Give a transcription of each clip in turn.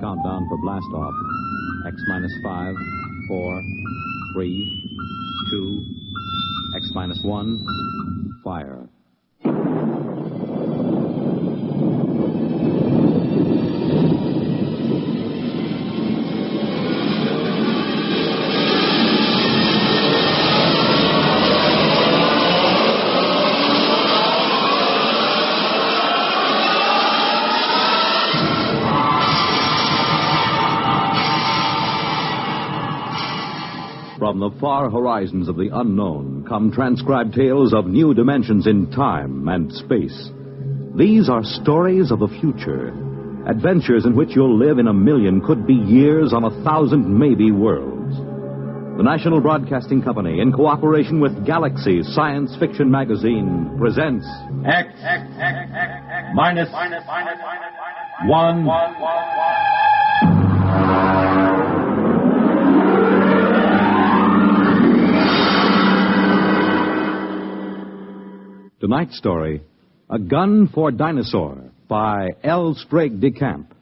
Countdown for blast off. X minus 5, 4, 3, 2, X minus 1, fire. From the far horizons of the unknown come transcribed tales of new dimensions in time and space. These are stories of the future, adventures in which you'll live in a million, could be years, on 1,000 maybe worlds. The National Broadcasting Company, in cooperation with Galaxy Science Fiction Magazine, presents X minus 1. Tonight's story, A Gun for Dinosaur, by Sprague de Camp.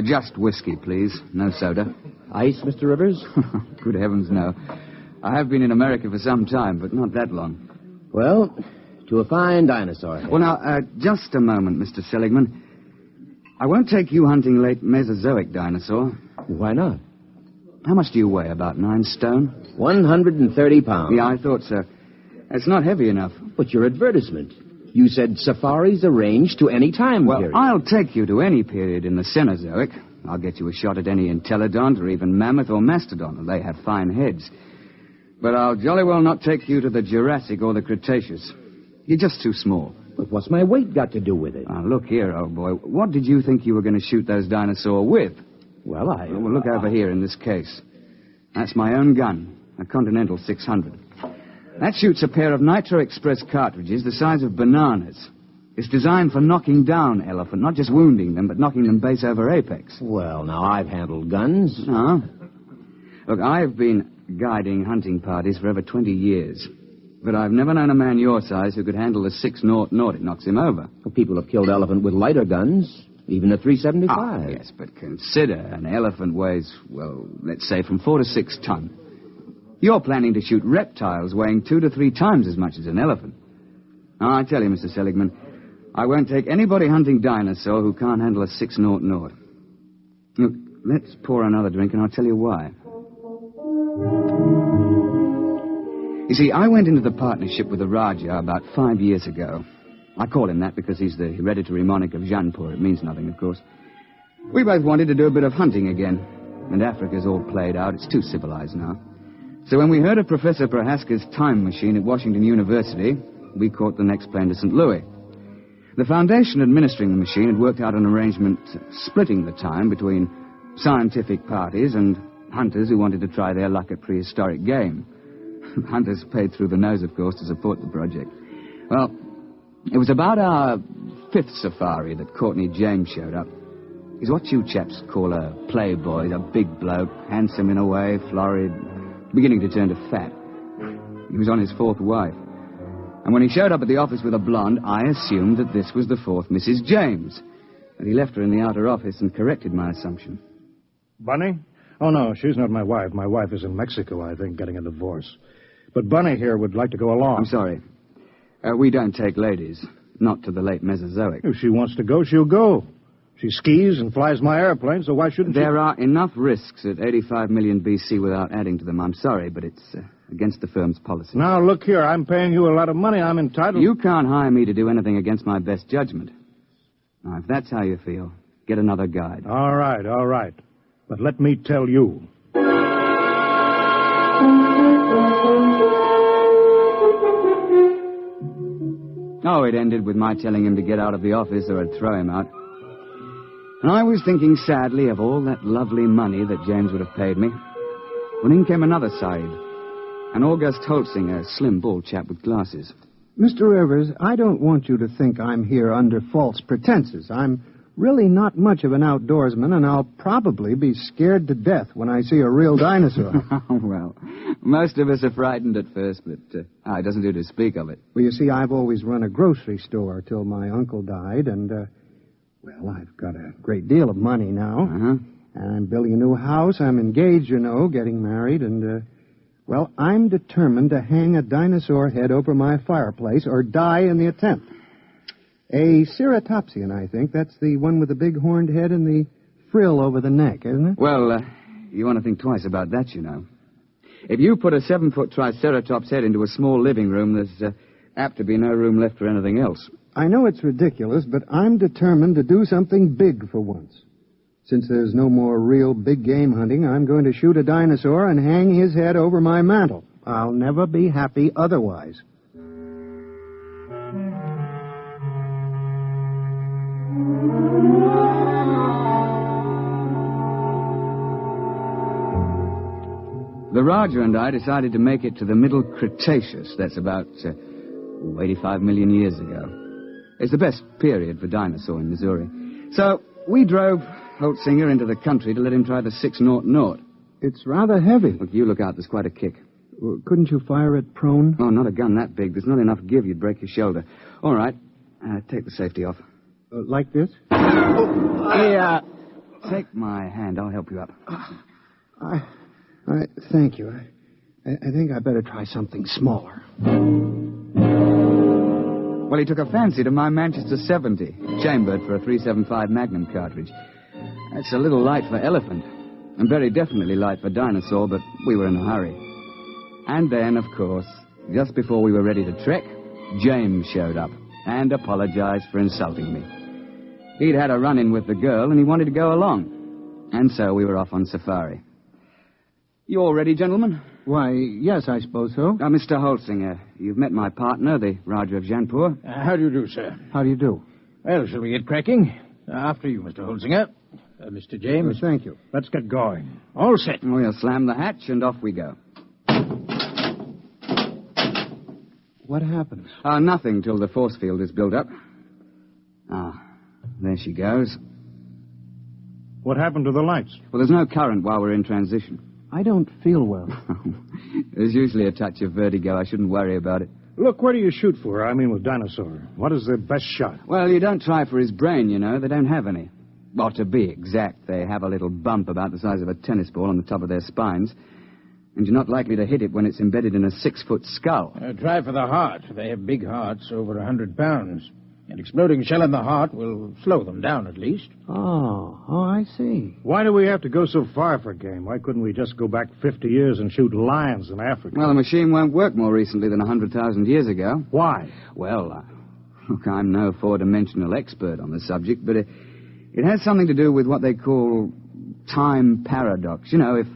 Just whiskey, please. No soda. Ice, Mr. Rivers? Good heavens, no. I have been in America for some time, but not that long. Well, to a fine dinosaur. Well, now, just a moment, Mr. Seligman. I won't take you hunting late Mesozoic dinosaur. Why not? How much do you weigh? About 9 stone? 130 pounds. Yeah, I thought so. It's not heavy enough. But your advertisement. You said safaris arranged to any time period. Well, I'll take you to any period in the Cenozoic. I'll get you a shot at any entelodont or even mammoth or mastodon. They have fine heads. But I'll jolly well not take you to the Jurassic or the Cretaceous. You're just too small. But what's my weight got to do with it? Look here, old boy. What did you think you were going to shoot those dinosaurs with? Well, Well, look over here in this case. That's my own gun, a Continental 600. That shoots a pair of Nitro Express cartridges the size of bananas. It's designed for knocking down elephant, not just wounding them, but knocking them base over apex. Well, now, I've handled guns. No. Look, I've been guiding hunting parties for over 20 years. But I've never known a man your size who could handle a 6-0. It knocks him over. Well, people have killed elephant with lighter guns, even a 375. Ah, yes, but consider an elephant weighs, well, let's say from 4 to 6 ton. You're planning to shoot reptiles weighing 2 to 3 times as much as an elephant. Now, I tell you, Mr. Seligman, I won't take anybody hunting dinosaur who can't handle a 6-0. Look, let's pour another drink, and I'll tell you why. You see, I went into the partnership with the Raja about 5 years ago. I call him that because he's the hereditary monarch of Jaipur. It means nothing, of course. We both wanted to do a bit of hunting again. And Africa's all played out. It's too civilized now. So when we heard of Professor Prohaska's time machine at Washington University, we caught the next plane to St. Louis. The foundation administering the machine had worked out an arrangement splitting the time between scientific parties and hunters who wanted to try their luck at prehistoric game. Hunters paid through the nose, of course, to support the project. Well, it was about our 5th safari that Courtney James showed up. He's what you chaps call a playboy, a big bloke, handsome in a way, florid, beginning to turn to fat. He was on his 4th wife. And when he showed up at the office with a blonde, I assumed that this was the 4th Mrs. James. But he left her in the outer office and corrected my assumption. Bunny? Oh, no, she's not my wife. My wife is in Mexico, I think, getting a divorce. But Bunny here would like to go along. I'm sorry. We don't take ladies. Not to the late Mesozoic. If she wants to go, she'll go. She skis and flies my airplane, so why shouldn't she? There are enough risks at 85 million BC without adding to them. I'm sorry, but it's against the firm's policy. Now, look here. I'm paying you a lot of money. I'm entitled... You can't hire me to do anything against my best judgment. Now, if that's how you feel, get another guide. All right. But let me tell you. Oh, it ended with my telling him to get out of the office or I'd throw him out. And I was thinking sadly of all that lovely money that James would have paid me. When in came another side, an August Holsinger, a slim, bald chap with glasses. Mr. Rivers, I don't want you to think I'm here under false pretenses. I'm really not much of an outdoorsman, and I'll probably be scared to death when I see a real dinosaur. Well, most of us are frightened at first, but it doesn't do to speak of it. Well, you see, I've always run a grocery store till my uncle died, and, well, I've got a great deal of money now. Uh-huh. And I'm building a new house. I'm engaged, getting married, and, well, I'm determined to hang a dinosaur head over my fireplace or die in the attempt. A ceratopsian, I think. That's the one with the big horned head and the frill over the neck, isn't it? Well, you want to think twice about that, If you put a 7-foot triceratops head into a small living room, there's apt to be no room left for anything else. I know it's ridiculous, but I'm determined to do something big for once. Since there's no more real big game hunting, I'm going to shoot a dinosaur and hang his head over my mantel. I'll never be happy otherwise. The Roger and I decided to make it to the Middle Cretaceous. That's about 85 million years ago. It's the best period for dinosaur in Missouri. So we drove Holtzinger into the country to let him try the 600. It's rather heavy. Look, you look out. There's quite a kick. Couldn't you fire it prone? Oh, not a gun that big. There's not enough give. You'd break your shoulder. All right. Take the safety off. Like this? Yeah. Take my hand. I'll help you up. Thank you. I think I better try something smaller. Well, he took a fancy to my Manchester 70, chambered for a .375 Magnum cartridge. That's a little light for elephant, and very definitely light for dinosaur, but we were in a hurry. And then, of course, just before we were ready to trek, James showed up and apologized for insulting me. He'd had a run-in with the girl, and he wanted to go along. And so we were off on safari. You all ready, gentlemen? Why, yes, I suppose so. Mr. Holtzinger, you've met my partner, the Roger of Janpur. How do you do, sir? How do you do? Well, shall we get cracking? After you, Mr. Holtzinger. Mr. James. Thank you. Let's get going. All set. We'll slam the hatch, and off we go. What happens? Nothing till the force field is built up. There she goes. What happened to the lights? Well, there's no current while we're in transition. I don't feel well. There's usually a touch of vertigo. I shouldn't worry about it. Look, where do you shoot for? I mean, with dinosaur. What is the best shot? Well, you don't try for his brain, They don't have any. Well, to be exact, they have a little bump about the size of a tennis ball on the top of their spines. And you're not likely to hit it when it's embedded in a 6-foot skull. Try for the heart. They have big hearts, over 100 pounds. An exploding shell in the heart will slow them down, at least. Oh, I see. Why do we have to go so far for game? Why couldn't we just go back 50 years and shoot lions in Africa? Well, the machine won't work more recently than 100,000 years ago. Why? Well, look, I'm no four-dimensional expert on the subject, but it has something to do with what they call time paradox. If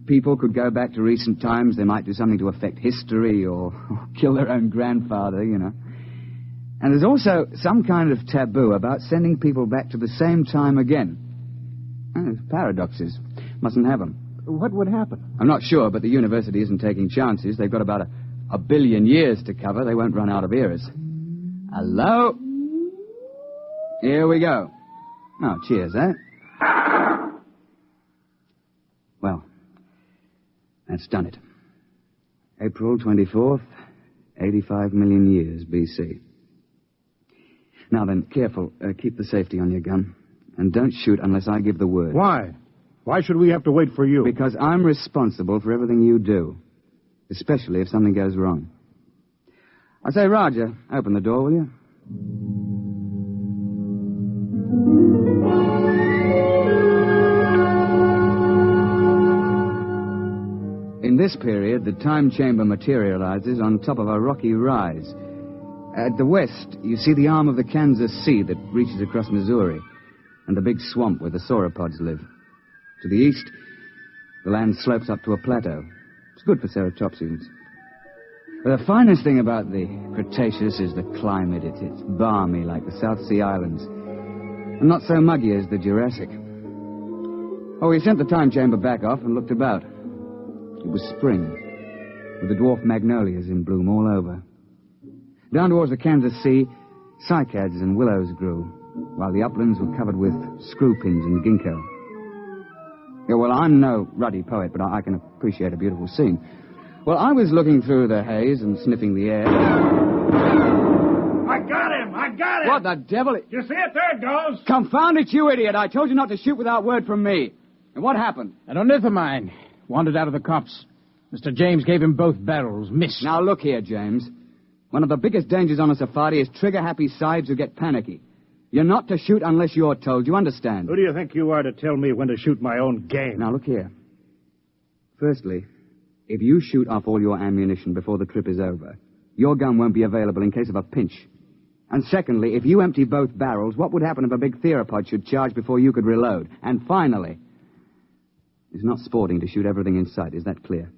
people could go back to recent times, they might do something to affect history or kill their own grandfather, And there's also some kind of taboo about sending people back to the same time again. Paradoxes. Mustn't have them. What would happen? I'm not sure, but the university isn't taking chances. They've got about a billion years to cover. They won't run out of eras. Hello? Here we go. Oh, cheers, eh? Well, that's done it. April 24th, 85 million years B.C. Now then, careful. Keep the safety on your gun. And don't shoot unless I give the word. Why? Why should we have to wait for you? Because I'm responsible for everything you do. Especially if something goes wrong. I say, Roger, open the door, will you? In this period, the time chamber materializes on top of a rocky rise. At the west, you see the arm of the Kansas Sea that reaches across Missouri, and the big swamp where the sauropods live. To the east, the land slopes up to a plateau. It's good for ceratopsians. But the finest thing about the Cretaceous is the climate. It's balmy like the South Sea Islands, and not so muggy as the Jurassic. Oh, we sent the time chamber back off and looked about. It was spring, with the dwarf magnolias in bloom all over. Down towards the Kansas Sea, cycads and willows grew, while the uplands were covered with screw pins and ginkgo. Yeah, well, I'm no ruddy poet, but I can appreciate a beautiful scene. Well, I was looking through the haze and sniffing the air. I got him! What the devil? You see it? There it goes! Confound it, you idiot! I told you not to shoot without word from me. And what happened? An ornithomine wandered out of the copse. Mr. James gave him both barrels. Missed. Now, look here, James. One of the biggest dangers on a safari is trigger-happy sibes who get panicky. You're not to shoot unless you're told. You understand? Who do you think you are to tell me when to shoot my own game? Now, look here. Firstly, if you shoot off all your ammunition before the trip is over, your gun won't be available in case of a pinch. And secondly, if you empty both barrels, what would happen if a big theropod should charge before you could reload? And finally, it's not sporting to shoot everything in sight. Is that clear?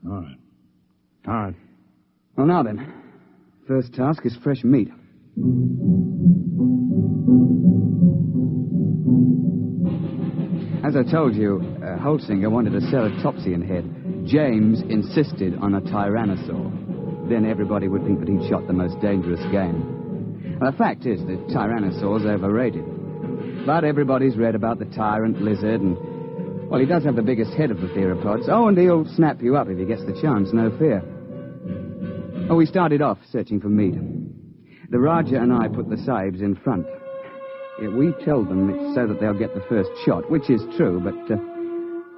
All right. Well, now then. First task is fresh meat. As I told you, Holsinger wanted a ceratopsian head. James insisted on a tyrannosaur. Then everybody would think that he'd shot the most dangerous game. Well, the fact is that tyrannosaur's overrated. But everybody's read about the tyrant lizard, and, well, he does have the biggest head of the theropods. Oh, and he'll snap you up if he gets the chance, no fear. Oh, we started off searching for meat. The Raja and I put the sahibs in front. We tell them it's so that they'll get the first shot, which is true, but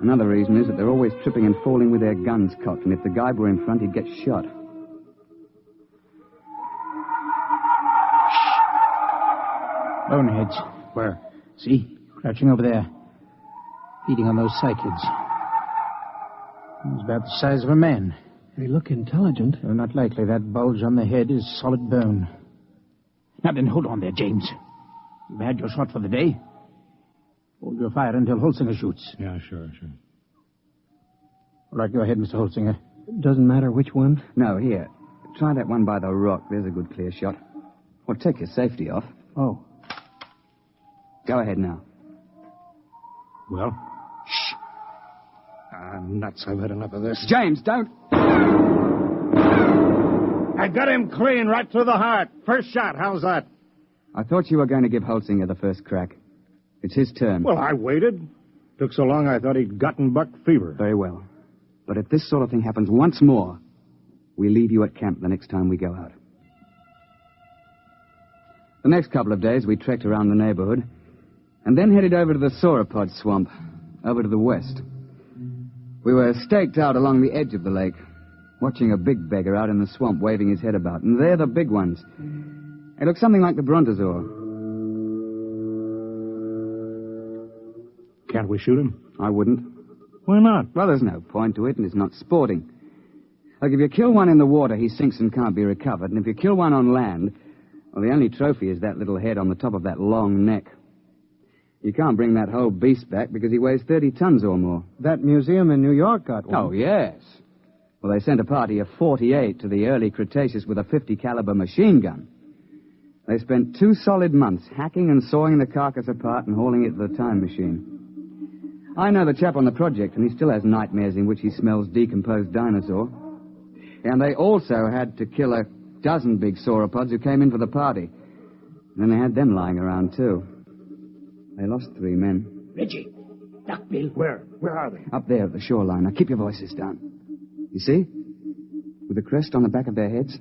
another reason is that they're always tripping and falling with their guns cocked, and if the guide were in front, he'd get shot. Boneheads. Where? See? Crouching over there. Feeding on those cycads. He's about the size of a man. They look intelligent. Well, not likely. That bulge on the head is solid bone. Now then, hold on there, James. You've had your shot for the day. Hold your fire until Holsinger shoots. Yeah, sure. All right, go ahead, Mr. Holsinger. Doesn't matter which one? No, here. Try that one by the rock. There's a good clear shot. Well, take your safety off. Oh. Go ahead now. Well? Shh. Nuts, I've had enough of this. James, don't... I got him clean right through the heart. First shot, how's that? I thought you were going to give Holsinger the first crack. It's his turn. Well, I waited. Took so long I thought he'd gotten buck fever. Very well. But if this sort of thing happens once more, we leave you at camp the next time we go out. The next couple of days, we trekked around the neighborhood and then headed over to the sauropod swamp, over to the west. We were staked out along the edge of the lake, watching a big beggar out in the swamp waving his head about. And they're the big ones. They look something like the brontosaur. Can't we shoot him? I wouldn't. Why not? Well, there's no point to it, and it's not sporting. Like, if you kill one in the water, he sinks and can't be recovered. And if you kill one on land, well, the only trophy is that little head on the top of that long neck. You can't bring that whole beast back because he weighs 30 tons or more. That museum in New York got one. Oh, yes. Well, they sent a party of 48 to the early Cretaceous with a 50 caliber machine gun. They spent 2 solid months hacking and sawing the carcass apart and hauling it to the time machine. I know the chap on the project, and he still has nightmares in which he smells decomposed dinosaur. And they also had to kill a dozen big sauropods who came in for the party. And then they had them lying around, too. They lost 3 men. Reggie, duckbill. Where? Where are they? Up there at the shoreline. Now, keep your voices down. You see? With the crest on the back of their heads.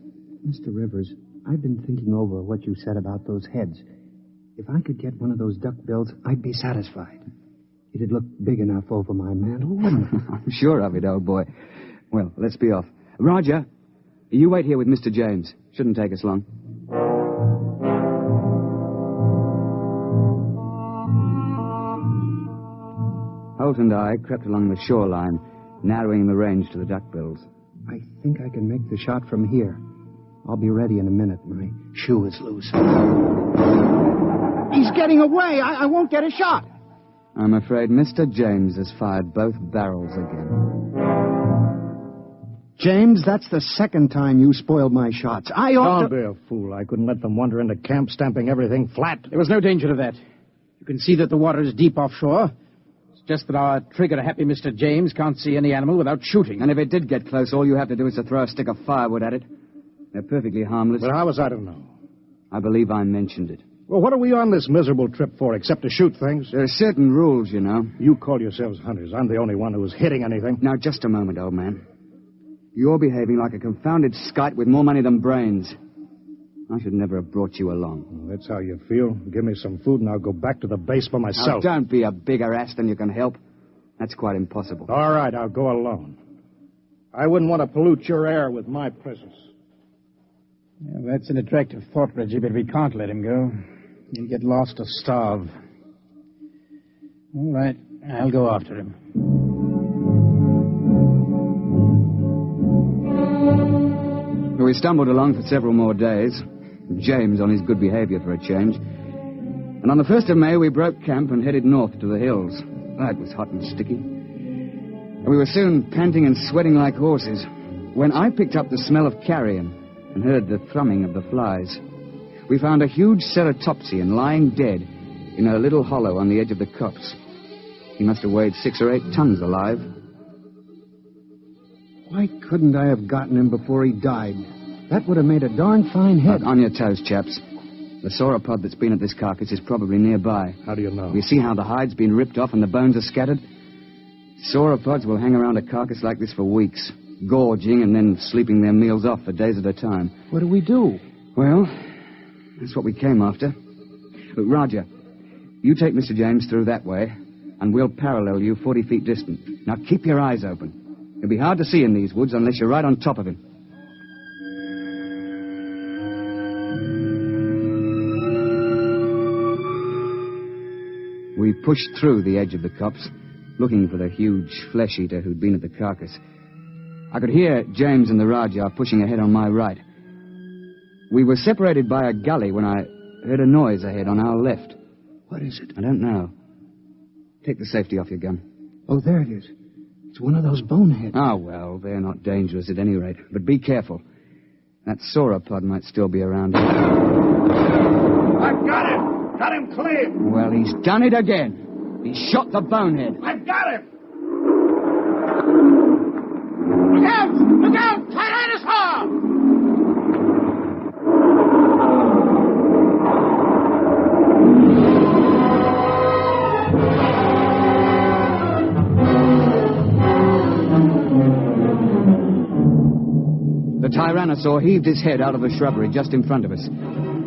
Mr. Rivers, I've been thinking over what you said about those heads. If I could get one of those duckbills, I'd be satisfied. It'd look big enough over my mantle, wouldn't it? I'm sure of it, old boy. Well, let's be off. Roger, you wait here with Mr. James. Shouldn't take us long. Holt and I crept along the shoreline, narrowing the range to the duckbills. I think I can make the shot from here. I'll be ready in a minute. My shoe is loose. He's getting away. I won't get a shot. I'm afraid Mr. James has fired both barrels again. James, that's the second time you spoiled my shots. I ought Don't be a fool. I couldn't let them wander into camp, stamping everything flat. There was no danger of that. You can see that the water is deep offshore. It's just that our trigger-happy Mr. James can't see any animal without shooting. And if it did get close, all you have to do is to throw a stick of firewood at it. They're perfectly harmless. But how was I to know? I believe I mentioned it. Well, what are we on this miserable trip for, except to shoot things? There are certain rules, you know. You call yourselves hunters. I'm the only one who was hitting anything. Now, just a moment, old man. You're behaving like a confounded skite with more money than brains. I should never have brought you along. Well, that's how you feel. Give me some food and I'll go back to the base by Now, myself. don't be a bigger ass than you can help. That's quite impossible. All right, I'll go alone. I wouldn't want to pollute your air with my presence. Yeah, that's an attractive thought, Reggie, but we can't let him go. He'll get lost or starve. All right, I'll go after him. We stumbled along for several more days. James on his good behavior for a change. And on the 1st of May, we broke camp and headed north to the hills. It was hot and sticky. And we were soon panting and sweating like horses when I picked up the smell of carrion and heard the thrumming of the flies. We found a huge ceratopsian lying dead in a little hollow on the edge of the copse. He must have weighed 6 or 8 tons alive. Why couldn't I have gotten him before he died? That would have made a darn fine head. On your toes, chaps. The sauropod that's been at this carcass is probably nearby. How do you know? You see how the hide's been ripped off and the bones are scattered? Sauropods will hang around a carcass like this for weeks, gorging and then sleeping their meals off for days at a time. What do we do? Well, that's what we came after. Look, Roger, you take Mr. James through that way, and we'll parallel you 40 feet distant. Now keep your eyes open. It'll be hard to see in these woods unless you're right on top of him. We pushed through the edge of the copse, looking for the huge flesh-eater who'd been at the carcass. I could hear James and the Rajah pushing ahead on my right. We were separated by a gully when I heard a noise ahead on our left. What is it? I don't know. Take the safety off your gun. Oh, there it is. It's one of those boneheads. Oh, well, they're not dangerous at any rate. But be careful. That sauropod might still be around here. I've got him! Got him clean! Well, he's done it again. He shot the bonehead. I've got him! Look out! Look out! Tyrannosaur! The Tyrannosaur heaved his head out of the shrubbery just in front of us.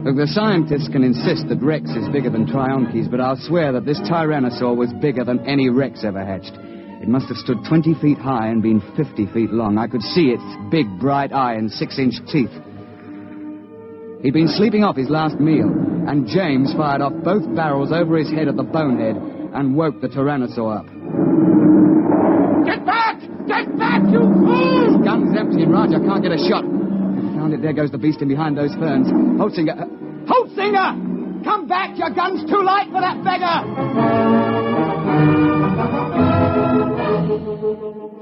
Look, the scientists can insist that Rex is bigger than Trionches, but I'll swear that this Tyrannosaur was bigger than any Rex ever hatched. It must have stood 20 feet high and been 50 feet long. I could see its big, bright eye and 6-inch teeth. He'd been sleeping off his last meal, and James fired off both barrels over his head at the bonehead and woke the Tyrannosaur up. Get back! Get back, you fool! His gun's empty and Roger can't get a shot. Found it. There goes the beast in behind those ferns. Holtzinger! Holtzinger! Come back! Your gun's too light for that beggar!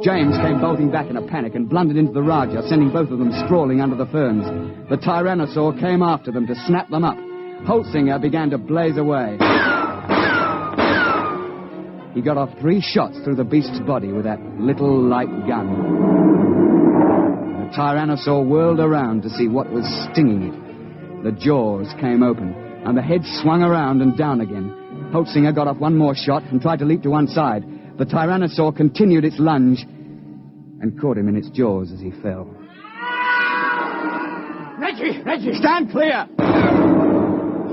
James came bolting back in a panic and blundered into the Rajah, sending both of them sprawling under the ferns. The Tyrannosaur came after them to snap them up. Holtzinger began to blaze away. He got off 3 shots through the beast's body with that little light gun. The Tyrannosaur whirled around to see what was stinging it. The jaws came open, and the head swung around and down again. Holtzinger got off 1 more shot and tried to leap to one side. The Tyrannosaur continued its lunge and caught him in its jaws as he fell. Reggie! Stand clear!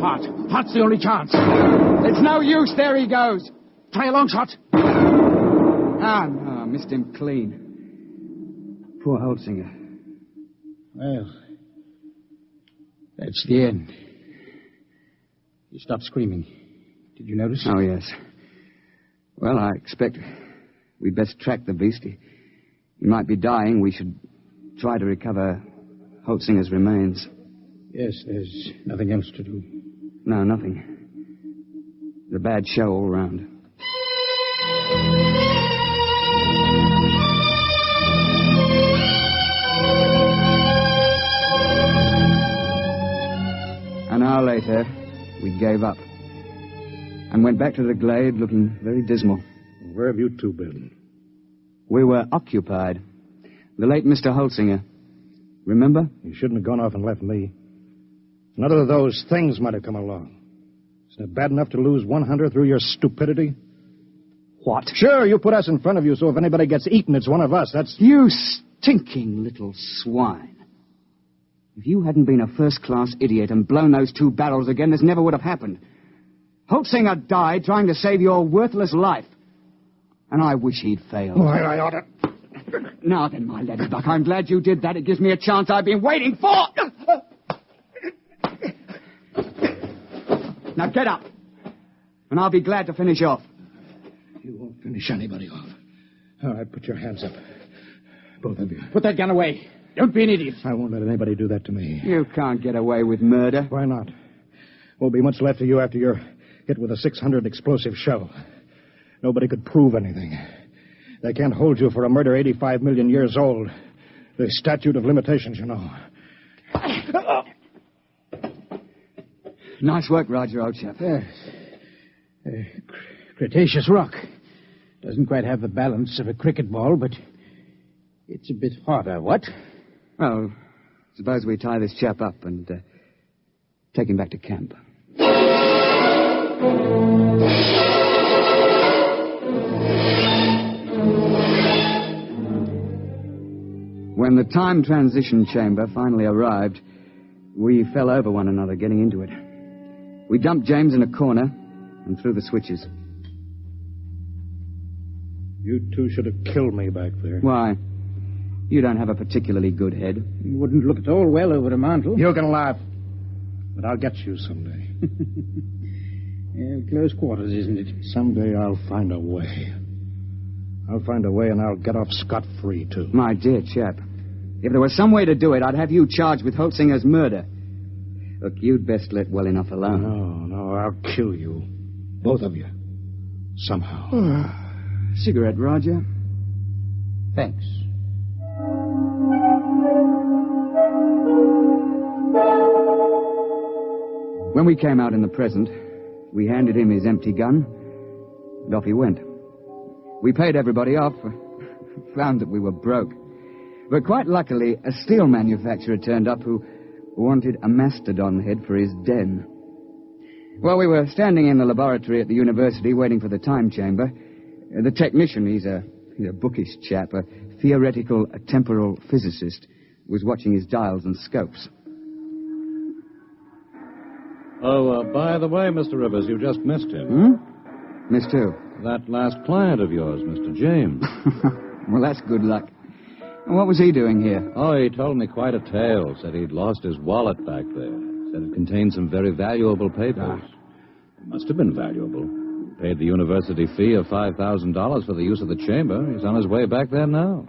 Heart's the only chance. It's no use. There he goes. Try a long shot. Ah, no, missed him clean. Poor Holtzinger. Well, that's the end. He stopped screaming. Did you notice? Oh, yes. Well, I expect we'd best track the beast. He might be dying. We should try to recover Holtzinger's remains. Yes, there's nothing else to do. No, nothing. It's a bad show all round. An hour later, we gave up and went back to the glade looking very dismal. Where have you two been? We were occupied. The late Mr. Holtzinger. Remember? You shouldn't have gone off and left me. None of those things might have come along. Isn't it bad enough to lose one hunter through your stupidity? What? Sure, you put us in front of you, so if anybody gets eaten, it's one of us. That's... You stinking little swine. If you hadn't been a first-class idiot and blown those 2 barrels again, this never would have happened. Holtzinger died trying to save your worthless life. And I wish he'd failed. Oh, I ought to... Now then, my Leatherbuck, I'm glad you did that. It gives me a chance I've been waiting for. Now get up, and I'll be glad to finish off. You won't finish anybody off. All right, put your hands up. Both of you. Put that gun away. Don't be an idiot. I won't let anybody do that to me. You can't get away with murder. Why not? Won't be much left of you after you're hit with a 600 explosive shell. Nobody could prove anything. They can't hold you for a murder 85 million years old. The statute of limitations, you know. Nice work, Roger, old chap. Yes. Cretaceous rock. Doesn't quite have the balance of a cricket ball, but it's a bit harder, what? Well, suppose we tie this chap up and take him back to camp. When the time transition chamber finally arrived, we fell over one another getting into it. We dumped James in a corner and threw the switches. You two should have killed me back there. Why? You don't have a particularly good head. You wouldn't look at all well over a mantle. You can laugh, but I'll get you someday. Close quarters, isn't it? Someday I'll find a way. I'll find a way and I'll get off scot-free, too. My dear chap, if there was some way to do it, I'd have you charged with Holtzinger's murder. Look, you'd best let well enough alone. No, I'll kill you. Both of you. Somehow. Cigarette, Roger? Thanks. When we came out in the present, we handed him his empty gun, and off he went. We paid everybody off, found that we were broke. But quite luckily, a steel manufacturer turned up who wanted a mastodon head for his den. While we were standing in the laboratory at the university waiting for the time chamber, the technician, he's a bookish chap, a theoretical temporal physicist, was watching his dials and scopes. Oh, by the way, Mr. Rivers, you just missed him. Missed who? That last client of yours, Mr. James. Well, that's good luck. What was he doing here? Oh, he told me quite a tale. Said he'd lost his wallet back there. Said it contained some very valuable papers. It must have been valuable. Paid the university fee of $5,000 for the use of the chamber. He's on his way back there now.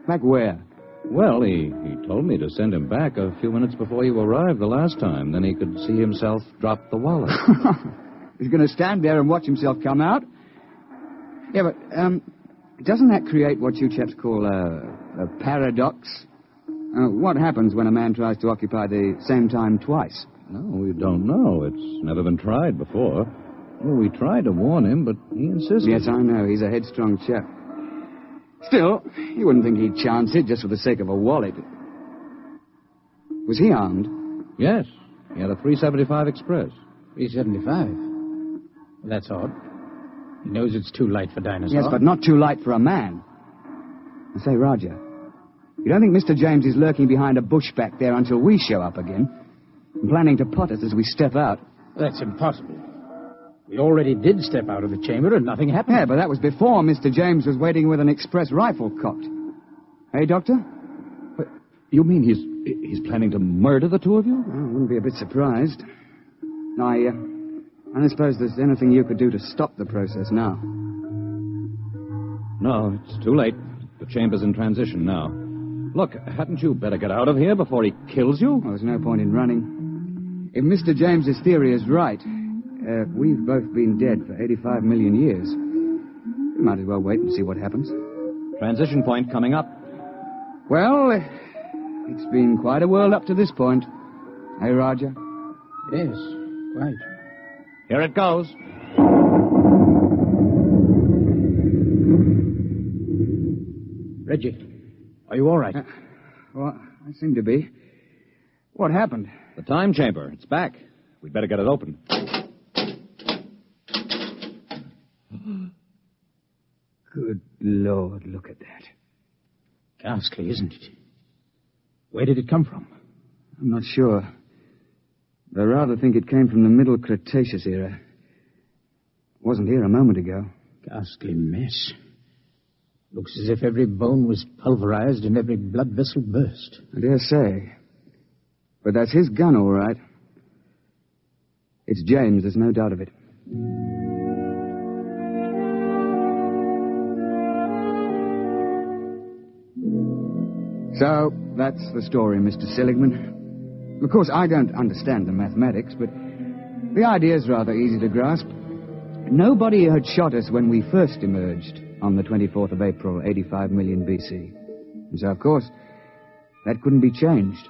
Back where? Well, he told me to send him back a few minutes before you arrived the last time. Then he could see himself drop the wallet. He's going to stand there and watch himself come out? Yeah, but, doesn't that create what you chaps call a paradox? What happens when a man tries to occupy the same time twice? No, we don't know. It's never been tried before. Well, we tried to warn him, but he insisted. Yes, I know. He's a headstrong chap. Still, you wouldn't think he'd chance it just for the sake of a wallet. Was he armed? Yes. He had a 375 Express. 375? Well, that's odd. He knows it's too light for dinosaurs. Yes, but not too light for a man. I say, Roger, you don't think Mr. James is lurking behind a bush back there until we show up again? And planning to pot us as we step out? That's impossible. We already did step out of the chamber and nothing happened. Yeah, but that was before Mr. James was waiting with an express rifle cocked. Hey, Doctor? But you mean he's planning to murder the two of you? I wouldn't be a bit surprised. I don't suppose there's anything you could do to stop the process now. No, it's too late. The chamber's in transition now. Look, hadn't you better get out of here before he kills you? Well, there's no point in running. If Mr. James's theory is right, we've both been dead for 85 million years. We might as well wait and see what happens. Transition point coming up. Well, it's been quite a world up to this point. Hey, Roger? Yes, quite. Here it goes. Reggie, are you all right? Well, I seem to be. What happened? The time chamber. It's back. We'd better get it open. Good Lord, look at that. Ghastly, isn't it? Where did it come from? I'm not sure. But I rather think it came from the Middle Cretaceous era. It wasn't here a moment ago. Ghastly mess. Looks as if every bone was pulverized and every blood vessel burst. I dare say. But that's his gun, all right. It's James, there's no doubt of it. So, that's the story, Mr. Seligman. Of course, I don't understand the mathematics, but the idea's rather easy to grasp. Nobody had shot us when we first emerged on the 24th of April, 85 million BC. And so, of course, that couldn't be changed.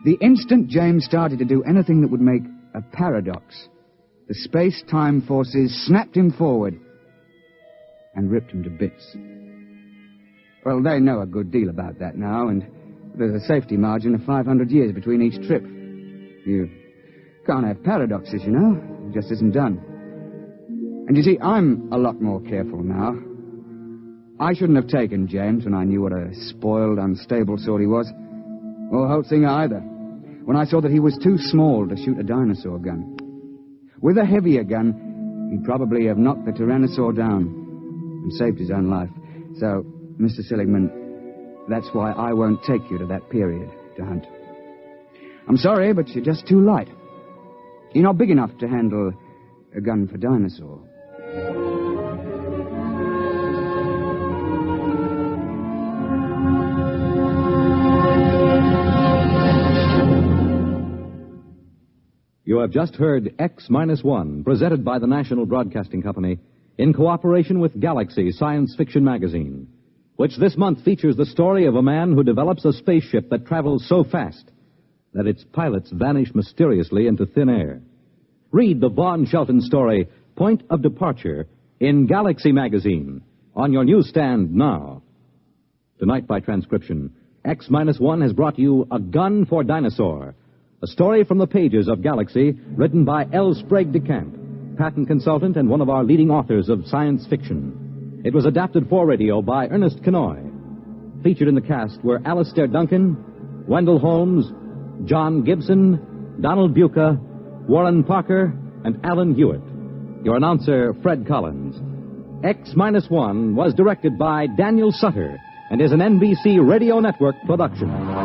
The instant James started to do anything that would make a paradox, the space-time forces snapped him forward and ripped him to bits. Well, they know a good deal about that now, and there's a safety margin of 500 years between each trip. You can't have paradoxes, you know. It just isn't done. And you see, I'm a lot more careful now. I shouldn't have taken James when I knew what a spoiled, unstable sort he was. Or Holtzinger either. When I saw that he was too small to shoot a dinosaur gun. With a heavier gun, he'd probably have knocked the Tyrannosaur down and saved his own life. So, Mr. Seligman, that's why I won't take you to that period to hunt. I'm sorry, but you're just too light. You're not big enough to handle a gun for dinosaur. You have just heard X-1, presented by the National Broadcasting Company in cooperation with Galaxy Science Fiction Magazine, which this month features the story of a man who develops a spaceship that travels so fast that its pilots vanish mysteriously into thin air. Read the Vaughn Shelton story, Point of Departure, in Galaxy Magazine, on your newsstand now. Tonight, by transcription, X-1 has brought you A Gun for Dinosaur, a story from the pages of Galaxy, written by Sprague de Camp, patent consultant and one of our leading authors of science fiction. It was adapted for radio by Ernest Kenoy. Featured in the cast were Alastair Duncan, Wendell Holmes, John Gibson, Donald Buca, Warren Parker, and Alan Hewitt. Your announcer, Fred Collins. X-1 was directed by Daniel Sutter and is an NBC Radio Network production.